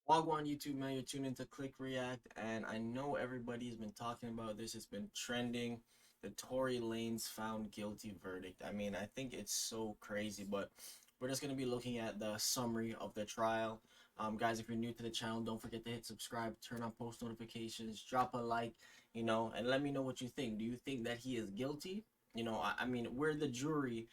Wagwan YouTube, man, you're tuned into Click React, and I know everybody's been talking about this. It's been trending. The Tory Lanez found guilty verdict. I mean, I think it's so crazy, but we're just gonna be looking at the summary of the trial. Guys, if you're new to the channel, don't forget to hit subscribe, turn on post notifications, drop a like, and let me know what you think. Do you think that he is guilty? I mean, we're the jury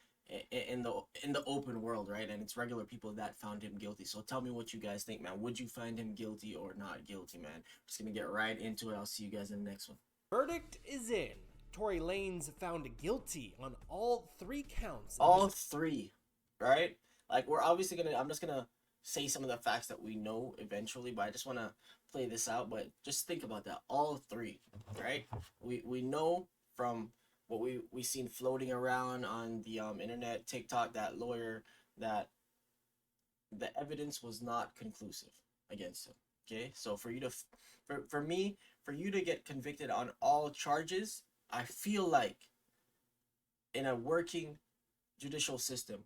in the open world, right? And it's regular people that found him guilty. So tell me what you guys think, man. Would you find him guilty or not guilty, man? Just gonna get right into it. I'll see you guys in the next one. Verdict is in. Tory Lanez found guilty on all three counts of All his three, right? Like we're obviously gonna. I'm just gonna say some of the facts that we know eventually, but I just want to play this out. But just think about that. All three, right? We know from what we seen floating around on the internet, TikTok, that lawyer, that the evidence was not conclusive against him. Okay, so for you to, for me, for you to get convicted on all charges, I feel like in a working judicial system,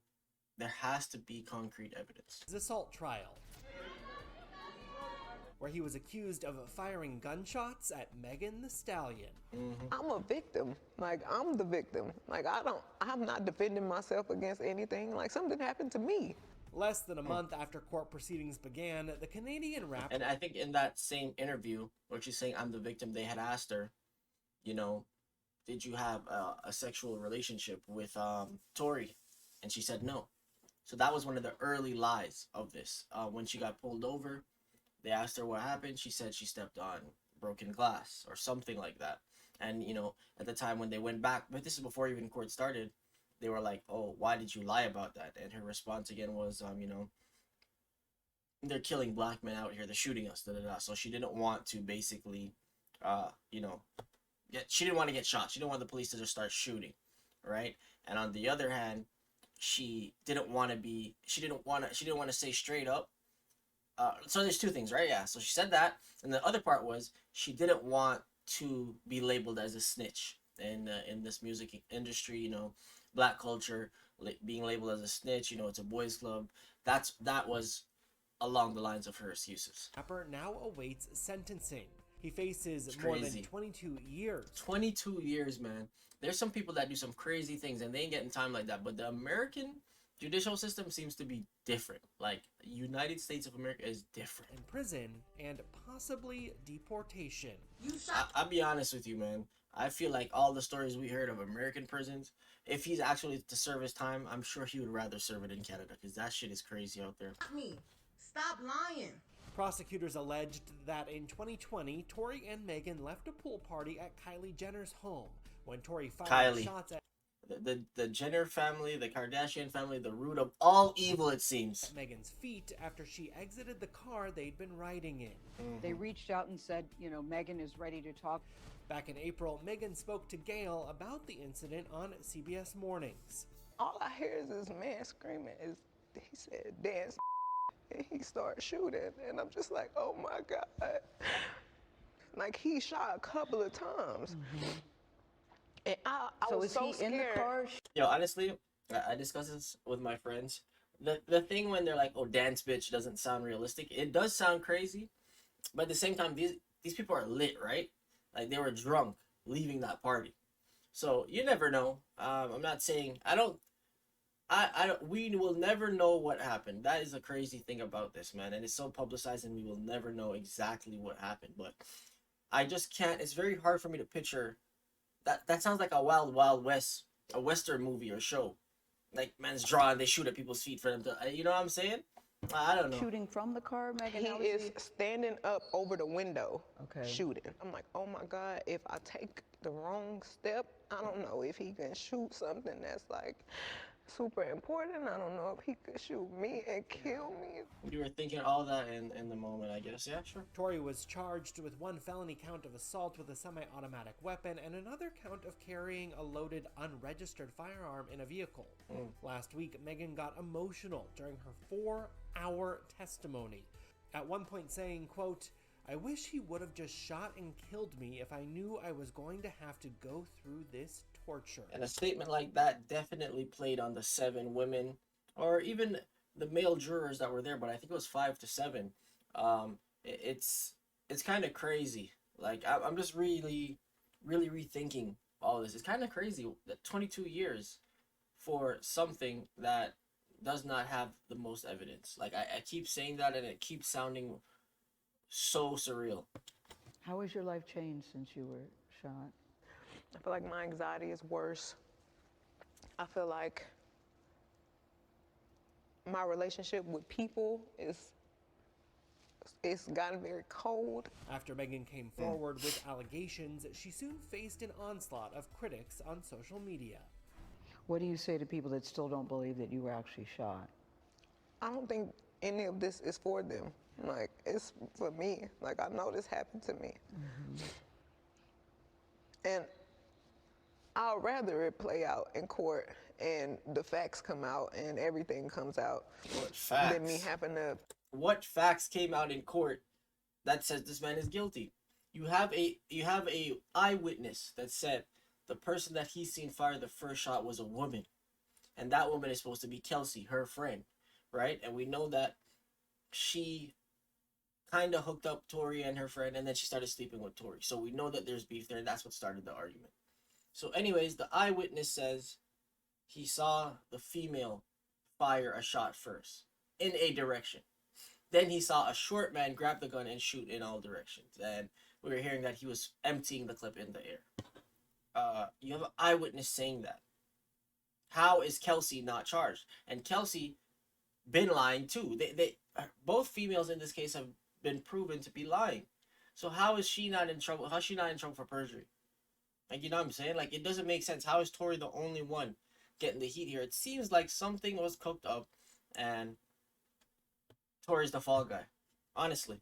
there has to be concrete evidence. assault trial, where he was accused of firing gunshots at Megan Thee Stallion. I'm a victim. Like, I'm the victim. Like, I'm not defending myself against anything. Like, something happened to me. Less than a month after court proceedings began, the Canadian rapper And I think in that same interview, where she's saying I'm the victim, they had asked her, you know, did you have a sexual relationship with Tory? And she said no. So that was one of the early lies of this. When she got pulled over, they asked her what happened. She said she stepped on broken glass or something like that. And at the time when they went back, but this is before even court started, they were like, "Oh, why did you lie about that?" And her response again was, they're killing black men out here. They're shooting us. Da, da, da. So she didn't want to basically, uh, you know, she didn't want to get shot. She didn't want the police to just start shooting, right? And on the other hand, she didn't want to be. She didn't want to say straight up. So there's two things, right? Yeah. So she said that, and the other part was she didn't want to be labeled as a snitch in this music industry. Black culture, being labeled as a snitch. It's a boys' club. That was along the lines of her excuses. now awaits sentencing. He faces It's more than crazy. 22 years. 22 years, man. There's some people that do some crazy things and they ain't getting time like that. But the American judicial system seems to be different. Like, United States of America is different. In prison and possibly deportation. I'll be honest with you, man. I feel like all the stories we heard of American prisons, if he's actually to serve his time, I'm sure he would rather serve it in Canada because that shit is crazy out there. Me. Stop lying. Prosecutors alleged that in 2020, Tory and Megan left a pool party at Kylie Jenner's home when Tory fired Kylie. shots at The Jenner family, the Kardashian family, the root of all evil, it seems. Megan's feet after she exited the car they'd been riding in. They reached out and said, Megan is ready to talk. Back in April, Megan spoke to Gail about the incident on CBS Mornings. All I hear is this man screaming. He said, dance, and he started shooting. And I'm just like, oh my God. Like, he shot a couple of times. And I So was is so he scared. in the car? Yo, honestly, I discuss this with my friends. The thing when they're like, "Oh, dance bitch" doesn't sound realistic. It does sound crazy, but at the same time, these people are lit, right? Like they were drunk leaving that party. So you never know. I'm not saying I don't. I don't. We will never know what happened. That is the crazy thing about this, man. And it's so publicized, and we will never know exactly what happened. But I just can't. It's very hard for me to picture. That sounds like a Wild Wild West, a Western movie or show. Like, man's drawing, they shoot at people's feet for them to, you know what I'm saying? I don't know. Shooting from the car, Megan? He How is standing up over the window Okay. shooting. I'm like, oh my God, if I take the wrong step, I don't know if he can shoot something that's like super important. I don't know if he could shoot me and kill me. You were thinking all that in the moment, I guess. Yeah, sure. Tory was charged with one felony count of assault with a semi-automatic weapon and another count of carrying a loaded, unregistered firearm in a vehicle. Last week, Megan got emotional during her 4-hour testimony, at one point saying, quote, "I wish he would have just shot and killed me if I knew I was going to have to go through this torture." And a statement like that definitely played on the 7 women, or even the male jurors that were there, but I think it was 5 to 7, It's kind of crazy. Like I'm just really rethinking all this. It's kind of crazy that 22 years for something that does not have the most evidence. Like I keep saying that and it keeps sounding so surreal. How has your life changed since you were shot? I feel like my anxiety is worse. I feel like my relationship with people is it's gotten very cold. After Megan came forward with allegations, she soon faced an onslaught of critics on social media. What do you say to people that still don't believe that you were actually shot? I don't think any of this is for them. Like, it's for me. Like, I know this happened to me. And I'd rather it play out in court and the facts come out and everything comes out What facts? than me having to. What facts came out in court that says this man is guilty? You have a eyewitness that said the person that he's seen fire the first shot was a woman, and that woman is supposed to be Kelsey, her friend, right? And we know that she kind of hooked up Tory and her friend, and then she started sleeping with Tory. So we know that there's beef there, and that's what started the argument. So, anyways, the eyewitness says he saw the female fire a shot first in a direction. Then he saw a short man grab the gun and shoot in all directions. And we were hearing that he was emptying the clip in the air. You have an eyewitness saying that. How is Kelsey not charged? And Kelsey been lying too. They both females in this case have been proven to be lying. So how is she not in trouble? How's she not in trouble for perjury? Like, you know what I'm saying? Like, it doesn't make sense. How is Tory the only one getting the heat here? It seems like something was cooked up and Tory's the fall guy. Honestly.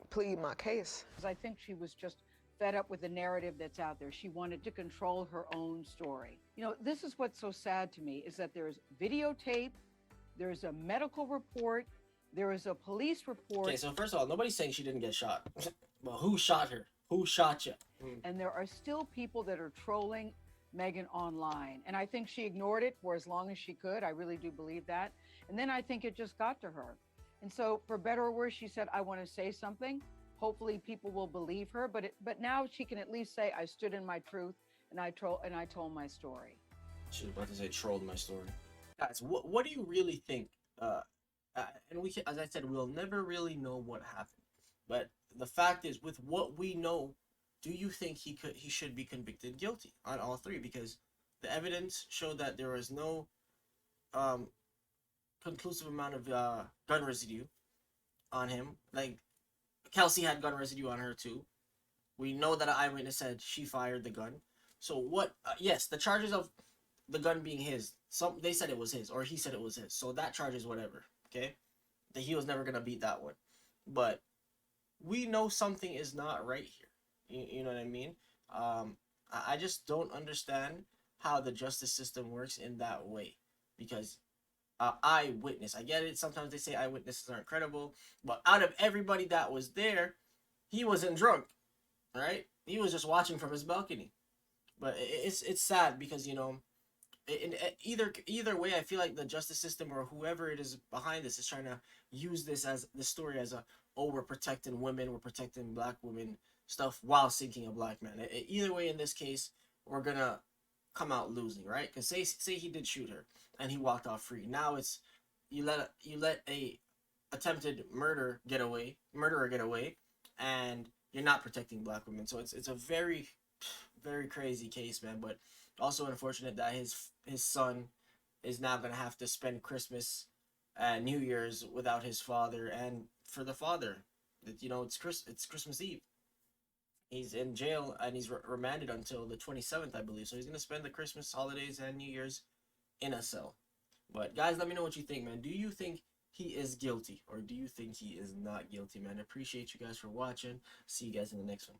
Plead my case. Because I think she was just fed up with the narrative that's out there. She wanted to control her own story. You know, this is what's so sad to me is that there's videotape, there's a medical report, there is a police report. Okay, so first of all, nobody's saying she didn't get shot. Well, who shot her? Who shot you? And there are still people that are trolling Megan online. And I think she ignored it for as long as she could. I really do believe that. And then I think it just got to her. And so for better or worse, she said, I want to say something. Hopefully people will believe her. But now she can at least say, I stood in my truth and I told my story. She was about to say trolled my story. Guys, what do you really think? And we, as I said, we'll never really know what happened. But the fact is, with what we know, do you think he should be convicted guilty on all three? Because the evidence showed that there was no conclusive amount of gun residue on him. Like, Kelsey had gun residue on her too. We know that an eyewitness said she fired the gun. So what? Yes, the charges of the gun being his. They said it was his, or he said it was his. So that charge is whatever. Okay, that he was never gonna beat that one. But we know something is not right here. You know what I mean? I just don't understand how the justice system works in that way. Because eyewitness, I get it. Sometimes they say eyewitnesses aren't credible. But out of everybody that was there, he wasn't drunk. Right? He was just watching from his balcony. But it's sad because, you know, in either way, I feel like the justice system or whoever it is behind this is trying to use this story as a, oh, we're protecting women, we're protecting black women stuff while sinking a black man. Either way, in this case, we're gonna come out losing, right? Because say he did shoot her and he walked off free. Now it's you let a attempted murderer get away, and you're not protecting black women. So it's a very crazy case, man. But also unfortunate that his son is now gonna have to spend Christmas and New Year's without his father, and for the father, you know, it's Christmas Eve. He's in jail and he's remanded until the 27th, I believe. So he's gonna spend the Christmas holidays and New Year's in a cell. But guys, let me know what you think, man. Do you think he is guilty or do you think he is not guilty, man? I appreciate you guys for watching. See you guys in the next one.